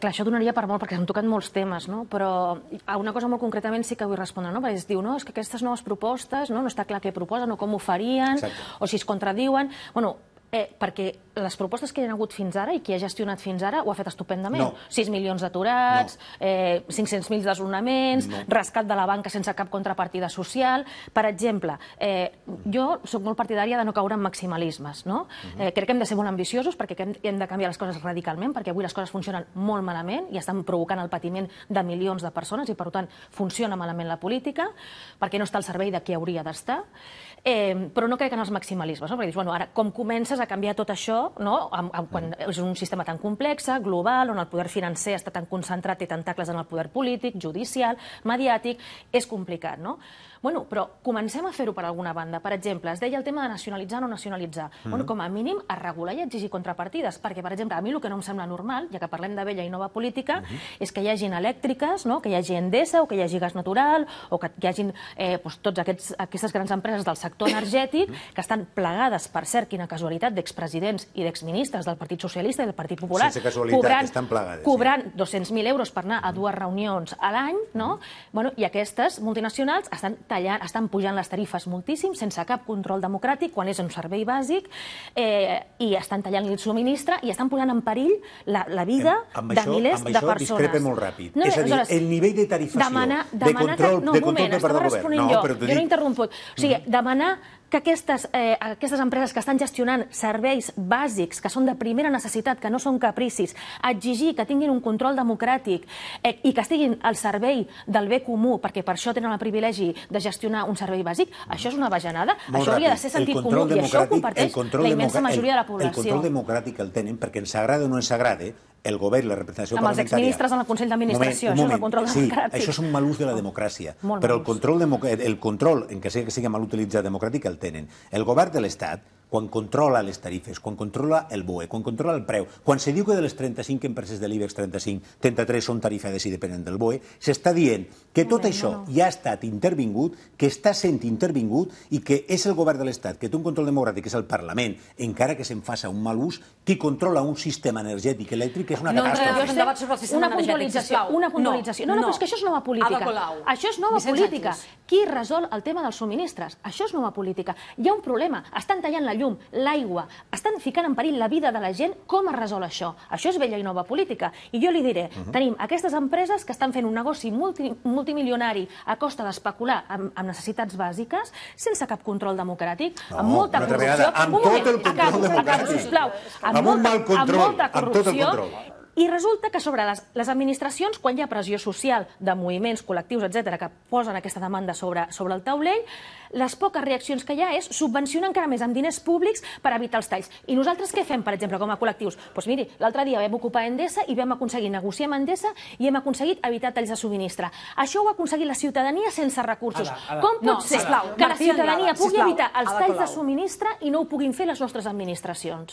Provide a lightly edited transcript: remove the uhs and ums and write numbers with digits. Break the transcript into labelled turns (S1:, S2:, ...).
S1: Clar, això donaria per molt, perquè s'han tocat molts temes, no? Però a una cosa molt concretament sí que vull respondre, no? Perquè es diu, no, és que aquestes noves propostes, no està clar què proposen o com ho farien, o si es contradiuen. Bueno, perquè les propostes que hi ha hagut fins ara i qui ha gestionat fins ara ho ha fet estupendament. 6 milions d'aturats, 500.000 desnonaments, rescat de la banca sense cap contrapartida social. Per exemple, jo soc molt partidària de no caure en maximalismes. Crec que hem de ser molt ambiciosos perquè hem de canviar les coses radicalment, perquè avui les coses funcionen molt malament i estan provocant el patiment de milions de persones i, per tant, funciona malament la política perquè no està al servei de qui hauria d'estar. Però no crec en els maximalismes, perquè dius, ara, com comences a canviar tot això, quan és un sistema tan complex, global, on el poder financer està tan concentrat i tentacles en el poder polític, judicial, mediàtic, és complicat, no? Bueno, però comencem a fer-ho per alguna banda. Per exemple, es deia el tema de nacionalitzar o no nacionalitzar. Com a mínim, a regular i exigir contrapartides, perquè, per exemple, a mi el que no em sembla normal, ja que parlem de vella i nova política, és que hi hagin elèctriques, que hi hagi Endesa o que hi hagi gas natural o que hi hagin totes aquestes grans empreses del sector energètic que estan plegades, per cert, quina casualitat, d'expresidents i d'exministres del Partit Socialista i del Partit Popular,
S2: sense casualitat, estan plegades,
S1: cobrant 200.000 euros per anar a 2 reunions a l'any, i aquestes multinacionals estan pujant les tarifes moltíssim, sense cap control democràtic, quan és un servei bàsic, i estan tallant el subministre i estan posant en perill la vida de milers de persones.
S2: Amb això discrepa molt ràpid. És a dir, el nivell de tarifació, de control per part del govern...
S1: Jo no he interromput. O sigui, demanar que aquestes empreses que estan gestionant serveis bàsics, que són de primera necessitat, que no són capricis, exigir que tinguin un control democràtic i que estiguin al servei del bé comú, perquè per això tenen el privilegi de gestionar un servei bàsic, això és una bajanada, això hauria de ser sentit comú, i això ho comparteix la immensa majoria de la població.
S2: El control democràtic el tenen perquè ens agrada o no ens agrada, el govern, la representació parlamentària...
S1: Amb els exministres en el Consell d'Administració, això és el control democràtic.
S2: Sí, això és un mal ús de la democràcia, però el control, en què sigui mal utilitzat democràtic, el tenen. El govern de l'Estat, quan controla les tarifes, quan controla el BOE, quan controla el preu, quan se diu que de les 35 empreses de l'IBEX 35, 33 són tarifades i depenen del BOE, s'està dient que tot això ja ha estat intervingut, que està sent intervingut i que és el govern de l'Estat, que té un control democràtic, que és el Parlament, encara que se'n faça un mal ús, qui controla un sistema energètic elèctric és una catàstrofe.
S1: Una puntualització. No, però és que això és nova política. Això és nova política. Qui resol el tema dels subministres? Això és nova política. Hi ha un problema. Estan tallant la llum, l'aigua, estan ficant en perill la vida de la gent. Com es resol això? Això és vella i nova política. I jo li diré, tenim aquestes empreses que estan fent un negoci multimilionari a costa d'especular amb necessitats bàsiques, sense cap control democràtic, amb molta corrupció...
S2: Amb tot el control democràtic. Amb un mal control, amb tot el control.
S1: I resulta que sobre les administracions, quan hi ha pressió social de moviments col·lectius, etc., que posen aquesta demanda sobre el taulell, les poques reaccions que hi ha és subvencionar encara més amb diners públics per evitar els talls. I nosaltres què fem, per exemple, com a col·lectius? Doncs miri, l'altre dia vam ocupar Endesa i vam aconseguir negociar amb Endesa i hem aconseguit evitar talls de subministre. Això ho ha aconseguit la ciutadania sense recursos. Com pot ser que la ciutadania pugui evitar els talls de subministre i no ho puguin fer les nostres administracions?